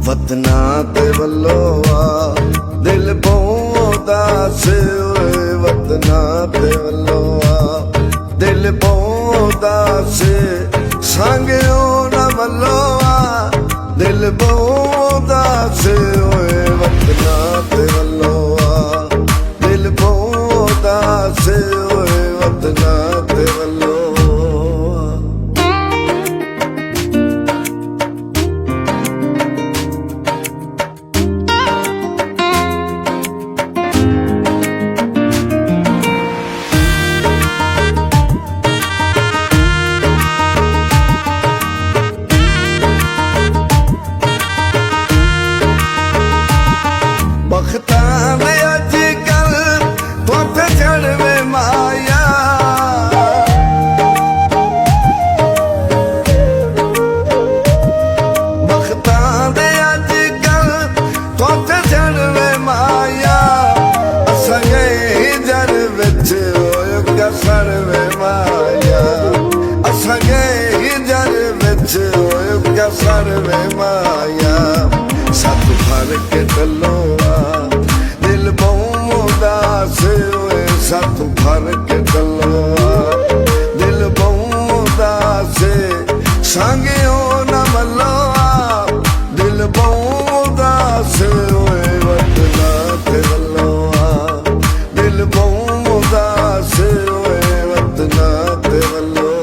वतना ते वल्लो आ दिल पौंदा से ओए वतना ते वल्लो आ दिल पौंदा से सांगियो न वल्लो आ दिल पौंदा से ओए वतना ते वल्लो आ दिल पौंदा से ओए वतना ते वल्लो बख्तां ने अज कल तोते चढ़वे माया बख्तां ने अज कल तोते चढ़वे माया असां गए जर विच होयो कसरवे माया असां गए जर विच होयो कसरवे माया सत भर के टलो दिल पौंदा से ओए सत भर के टलो दिल पौंदा से सांगियो न मल्लो दिल पौंदा से ओए वतना ते वल्लो दिल पौंदा से ओए वतना ते वल्लो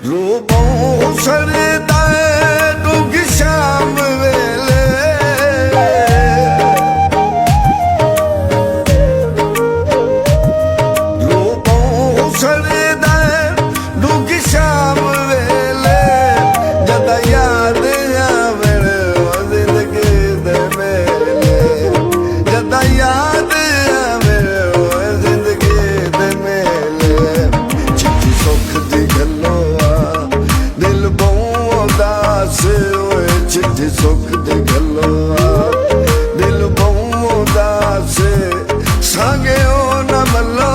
रूपों सरदा डूंगी शाम वेले रूपों सरदा डूंगी शाम वेले जदा याद आवे ओ जिंदगी दे मेले जदा याद आवे ओ जिंदगी दे मेले चिट्ठी सुख दी गल्लो दिल पौंदा से ओए चिट्ठी सुख दी गल्लो दिल पौंदा से सांगियो न मल्लो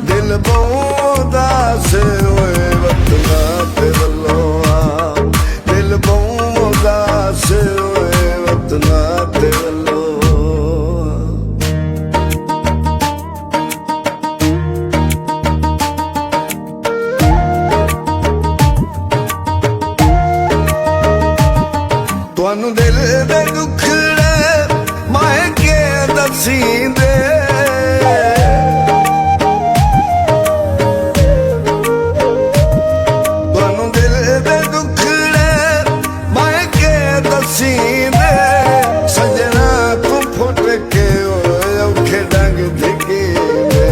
दिल पौंदा से ओए वतना ते वल्लो दिल पौंदा से ओए वतना ते वल्लो तुहानू दिल दे दुखड़े मैं के दसींदे तुहानू दिल दे दुखड़े मैं के दसींदे सजना तू फुट के औखे डंग धिकींदे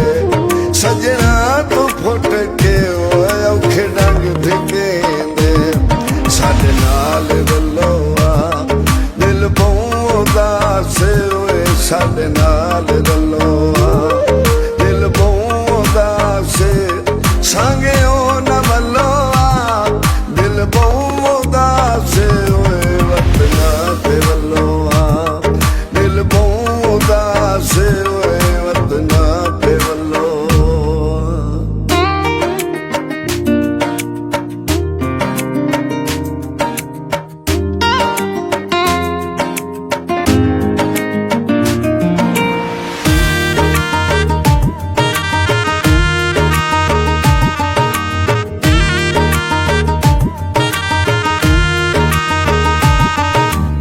सजना तू फुट के औखे डंग धिकींदे साडे नाल वल्लो दिल पौंदा से ओए साडे नाल वल्लो दिल पौंदा से सांगियो न वल्लो दिल पौंदा से ओए वतना ते वल्लो दिल पौंदा से ओए वतना ते वल्लो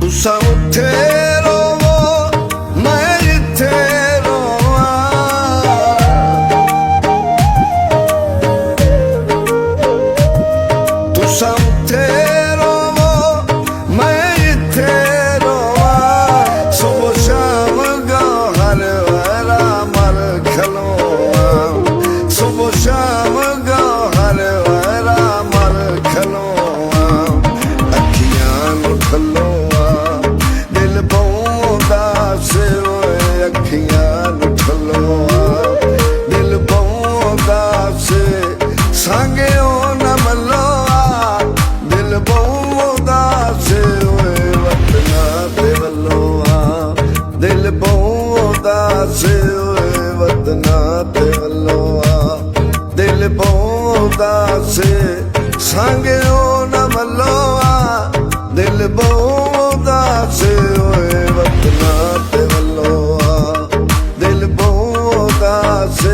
तुसा उत्थे रोवो मैं इत्थे ਉਦਾਸ ਓਏ ਵਤਨਾ ਤੇ ਵੱਲੋਂ ਆ ਦਿਲ ਉਦਾਸ ਸੰਗਿਓ ਨਾ ਮੱਲੋ ਆ ਦਿਲ ਉਦਾਸ ਓਏ ਵਤਨਾ ਤੇ ਵੱਲੋਂ ਆ ਦਿਲ ਉਦਾਸ